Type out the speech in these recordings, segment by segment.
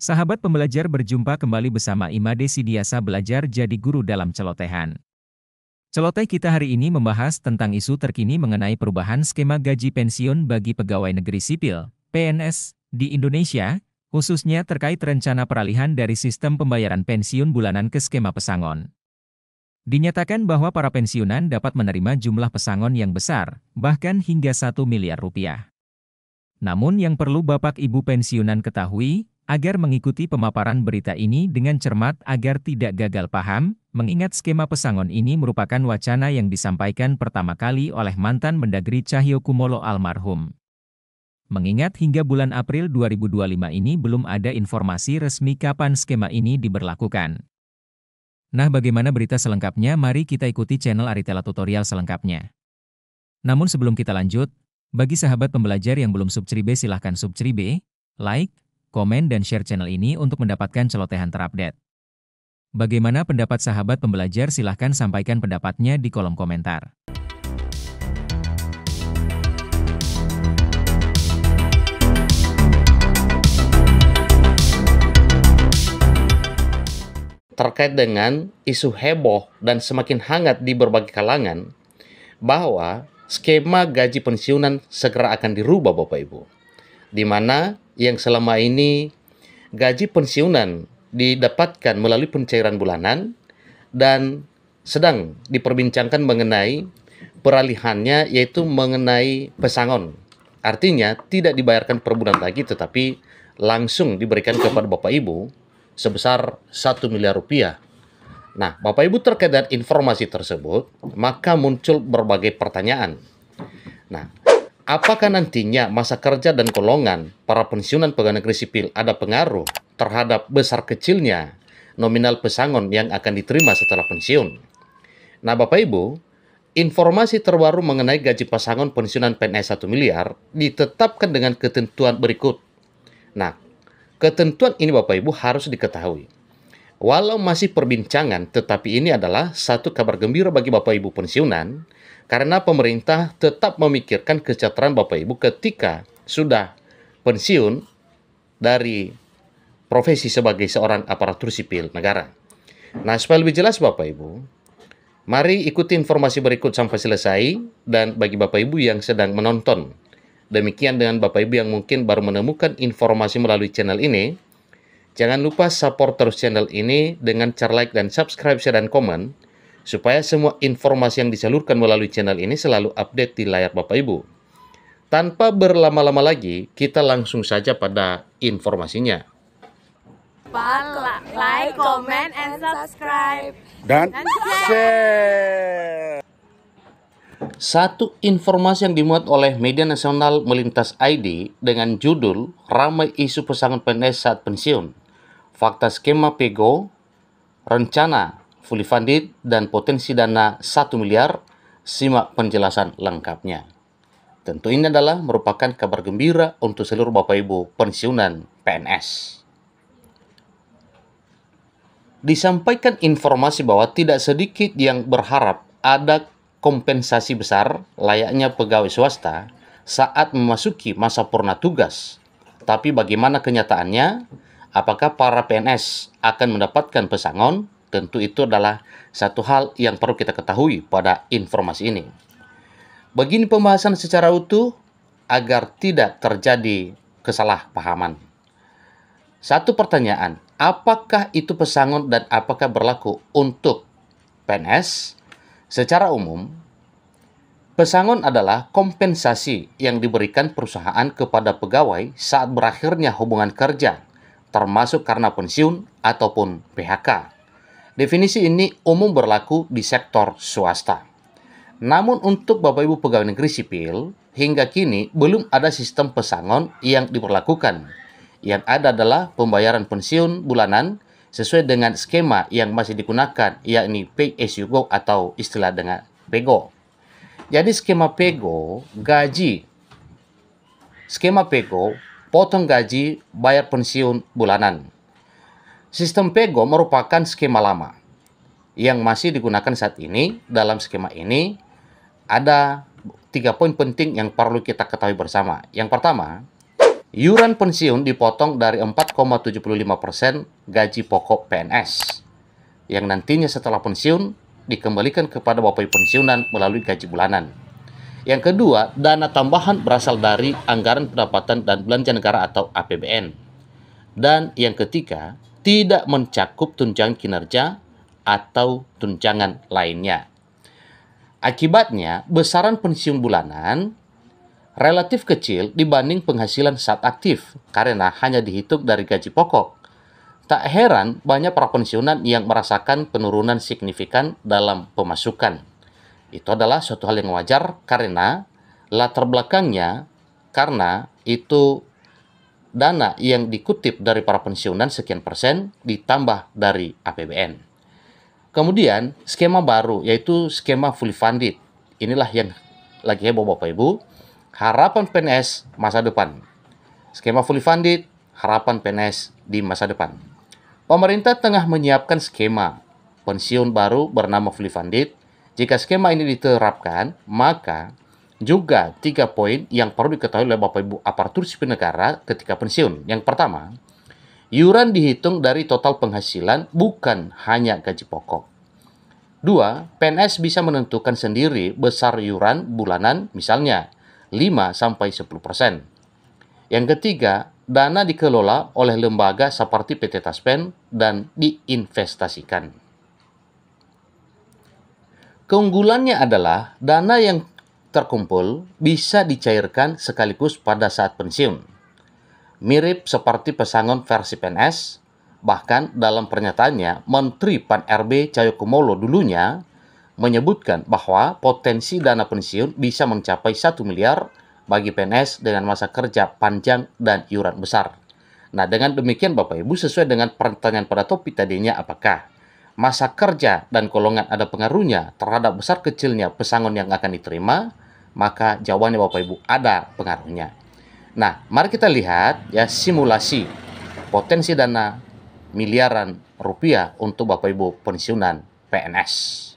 Sahabat pembelajar berjumpa kembali bersama Imade Sidiasa belajar jadi guru dalam celotehan. Celoteh kita hari ini membahas tentang isu terkini mengenai perubahan skema gaji pensiun bagi pegawai negeri sipil, PNS, di Indonesia, khususnya terkait rencana peralihan dari sistem pembayaran pensiun bulanan ke skema pesangon. Dinyatakan bahwa para pensiunan dapat menerima jumlah pesangon yang besar, bahkan hingga 1 miliar rupiah. Namun yang perlu Bapak Ibu pensiunan ketahui, agar mengikuti pemaparan berita ini dengan cermat agar tidak gagal paham, mengingat skema pesangon ini merupakan wacana yang disampaikan pertama kali oleh mantan Mendagri Cahyokumolo almarhum. Mengingat hingga bulan April 2025 ini belum ada informasi resmi kapan skema ini diberlakukan. Nah, bagaimana berita selengkapnya? Mari kita ikuti channel Aritella Tutorial selengkapnya. Namun sebelum kita lanjut, bagi sahabat pembelajar yang belum subscribe silahkan subscribe, like, komen dan share channel ini untuk mendapatkan celotehan terupdate. Bagaimana pendapat sahabat pembelajar? Silahkan sampaikan pendapatnya di kolom komentar. Terkait dengan isu heboh dan semakin hangat di berbagai kalangan bahwa skema gaji pensiunan segera akan dirubah Bapak Ibu, di mana yang selama ini gaji pensiunan didapatkan melalui pencairan bulanan dan sedang diperbincangkan mengenai peralihannya, yaitu mengenai pesangon. Artinya tidak dibayarkan per bulan lagi tetapi langsung diberikan kepada Bapak Ibu sebesar 1 miliar rupiah. Nah, Bapak Ibu terkait dengan informasi tersebut, maka muncul berbagai pertanyaan. Nah, apakah nantinya masa kerja dan golongan para pensiunan pegawai negeri sipil ada pengaruh terhadap besar kecilnya nominal pesangon yang akan diterima setelah pensiun? Nah, Bapak Ibu, informasi terbaru mengenai gaji pesangon pensiunan PNS 1 miliar ditetapkan dengan ketentuan berikut. Nah, ketentuan ini Bapak Ibu harus diketahui. Walau masih perbincangan, tetapi ini adalah satu kabar gembira bagi Bapak Ibu pensiunan, karena pemerintah tetap memikirkan kesejahteraan Bapak Ibu ketika sudah pensiun dari profesi sebagai seorang aparatur sipil negara. Nah, supaya lebih jelas Bapak Ibu, mari ikuti informasi berikut sampai selesai, dan bagi Bapak Ibu yang sedang menonton, demikian dengan Bapak Ibu yang mungkin baru menemukan informasi melalui channel ini, jangan lupa support terus channel ini dengan cara like dan subscribe, share, dan komen, supaya semua informasi yang disalurkan melalui channel ini selalu update di layar Bapak Ibu. Tanpa berlama-lama lagi, kita langsung saja pada informasinya. Like, comment, and subscribe. Dan share. Satu informasi yang dimuat oleh media nasional Melintas ID dengan judul Ramai Isu Pesangon PNS Saat Pensiun, Fakta Skema PEGO, Rencana Fully Funded, dan Potensi Dana 1 miliar, simak penjelasan lengkapnya. Tentu ini adalah merupakan kabar gembira untuk seluruh Bapak Ibu pensiunan PNS. Disampaikan informasi bahwa tidak sedikit yang berharap ada kompensasi besar layaknya pegawai swasta saat memasuki masa purna tugas. Tapi bagaimana kenyataannya? Apakah para PNS akan mendapatkan pesangon? Tentu itu adalah satu hal yang perlu kita ketahui pada informasi ini. Begini pembahasan secara utuh agar tidak terjadi kesalahpahaman. Satu pertanyaan, apakah itu pesangon dan apakah berlaku untuk PNS? Secara umum, pesangon adalah kompensasi yang diberikan perusahaan kepada pegawai saat berakhirnya hubungan kerja, termasuk karena pensiun ataupun PHK. Definisi ini umum berlaku di sektor swasta. Namun untuk Bapak Ibu pegawai negeri sipil, hingga kini belum ada sistem pesangon yang diberlakukan. Yang ada adalah pembayaran pensiun bulanan sesuai dengan skema yang masih digunakan, yakni Pay As You Go atau istilah dengan PEGO. Jadi skema PEGO, potong gaji, bayar pensiun bulanan. Sistem PEGO merupakan skema lama yang masih digunakan saat ini. Dalam skema ini ada 3 poin penting yang perlu kita ketahui bersama. Yang pertama, Iuran pensiun dipotong dari 4,75% gaji pokok PNS, yang nantinya setelah pensiun dikembalikan kepada Bapak Ibu pensiunan melalui gaji bulanan. Yang kedua, dana tambahan berasal dari anggaran pendapatan dan belanja negara atau APBN. Dan yang ketiga, tidak mencakup tunjangan kinerja atau tunjangan lainnya. Akibatnya, besaran pensiun bulanan relatif kecil dibanding penghasilan saat aktif karena hanya dihitung dari gaji pokok. Tak heran banyak para pensiunan yang merasakan penurunan signifikan dalam pemasukan. Itu adalah suatu hal yang wajar karena latar belakangnya karena itu dana yang dikutip dari para pensiunan sekian persen ditambah dari APBN. Kemudian skema baru yaitu skema fully funded. Inilah yang lagi heboh Bapak Ibu. Harapan PNS masa depan. Skema fully funded, harapan PNS di masa depan. Pemerintah tengah menyiapkan skema pensiun baru bernama fully funded. Jika skema ini diterapkan, maka juga 3 poin yang perlu diketahui oleh Bapak Ibu aparatur sipil negara ketika pensiun. Yang pertama, iuran dihitung dari total penghasilan bukan hanya gaji pokok. 2, PNS bisa menentukan sendiri besar iuran bulanan misalnya 5-10%. Yang ketiga, dana dikelola oleh lembaga seperti PT Taspen dan diinvestasikan. Keunggulannya adalah dana yang terkumpul bisa dicairkan sekaligus pada saat pensiun. Mirip seperti pesangon versi PNS, bahkan dalam pernyataannya, Menteri Pan-RB Cahyokumolo dulunya menyebutkan bahwa potensi dana pensiun bisa mencapai 1 miliar bagi PNS dengan masa kerja panjang dan iuran besar. Nah, dengan demikian Bapak Ibu, sesuai dengan pertanyaan pada topik tadinya, apakah masa kerja dan golongan ada pengaruhnya terhadap besar kecilnya pesangon yang akan diterima? Maka jawabannya Bapak Ibu, ada pengaruhnya. Nah, mari kita lihat ya simulasi potensi dana miliaran rupiah untuk Bapak Ibu pensiunan PNS.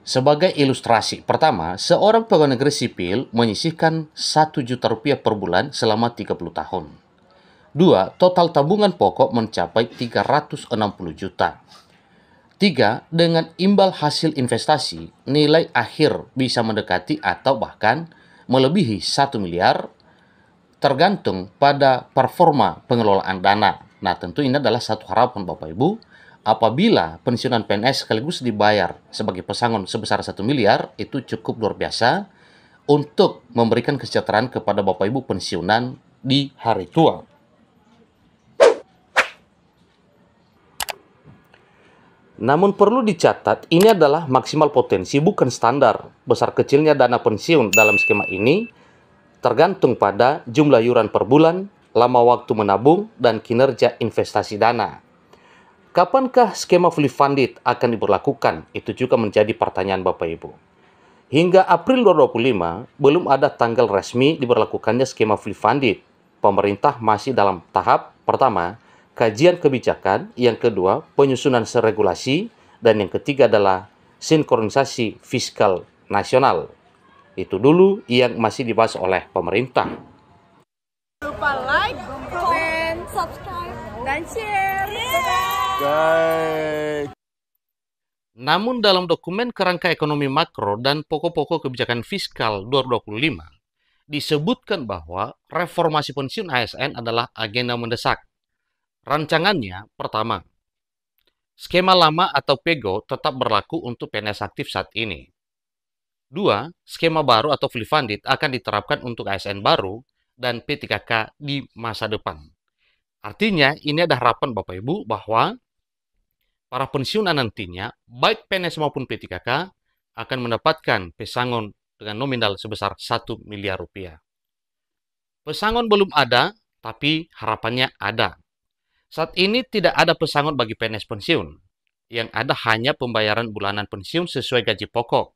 Sebagai ilustrasi, pertama, seorang pegawai negeri sipil menyisihkan 1 juta rupiah per bulan selama 30 tahun. 2, total tabungan pokok mencapai 360 juta. 3, dengan imbal hasil investasi, nilai akhir bisa mendekati atau bahkan melebihi 1 miliar tergantung pada performa pengelolaan dana. Nah, tentu ini adalah satu harapan Bapak Ibu. Apabila pensiunan PNS sekaligus dibayar sebagai pesangon sebesar 1 miliar, itu cukup luar biasa untuk memberikan kesejahteraan kepada Bapak Ibu pensiunan di hari tua. Namun perlu dicatat, ini adalah maksimal potensi, bukan standar. Besar kecilnya dana pensiun dalam skema ini tergantung pada jumlah iuran per bulan, lama waktu menabung, dan kinerja investasi dana. Kapankah skema fully funded akan diberlakukan? Itu juga menjadi pertanyaan Bapak Ibu. Hingga April 2025, belum ada tanggal resmi diberlakukannya skema fully funded. Pemerintah masih dalam tahap pertama, kajian kebijakan, yang kedua, penyusunan regulasi, dan yang ketiga adalah sinkronisasi fiskal nasional. Itu dulu yang masih dibahas oleh pemerintah. Jangan lupa like, comment, subscribe, dan share. Namun dalam dokumen kerangka ekonomi makro dan pokok-pokok kebijakan fiskal 2025, disebutkan bahwa reformasi pensiun ASN adalah agenda mendesak. Rancangannya, pertama, skema lama atau PEGO tetap berlaku untuk PNS aktif saat ini. 2, skema baru atau fully funded akan diterapkan untuk ASN baru dan P3K di masa depan. Artinya, ini ada harapan Bapak Ibu bahwa para pensiunan nantinya, baik PNS maupun P3K, akan mendapatkan pesangon dengan nominal sebesar 1 miliar rupiah. Pesangon belum ada, tapi harapannya ada. Saat ini tidak ada pesangon bagi PNS pensiun. Yang ada hanya pembayaran bulanan pensiun sesuai gaji pokok.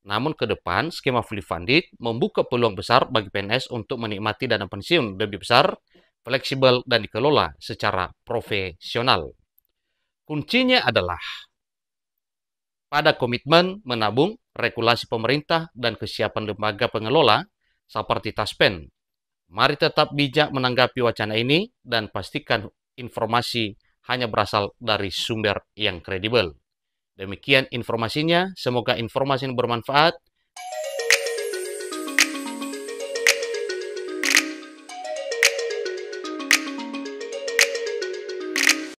Namun ke depan, skema fully funded membuka peluang besar bagi PNS untuk menikmati dana pensiun lebih besar, fleksibel, dan dikelola secara profesional. Kuncinya adalah pada komitmen menabung, regulasi pemerintah, dan kesiapan lembaga pengelola seperti Taspen Mari tetap bijak menanggapi wacana ini dan pastikan informasi hanya berasal dari sumber yang kredibel. Demikian informasinya, semoga informasi ini bermanfaat.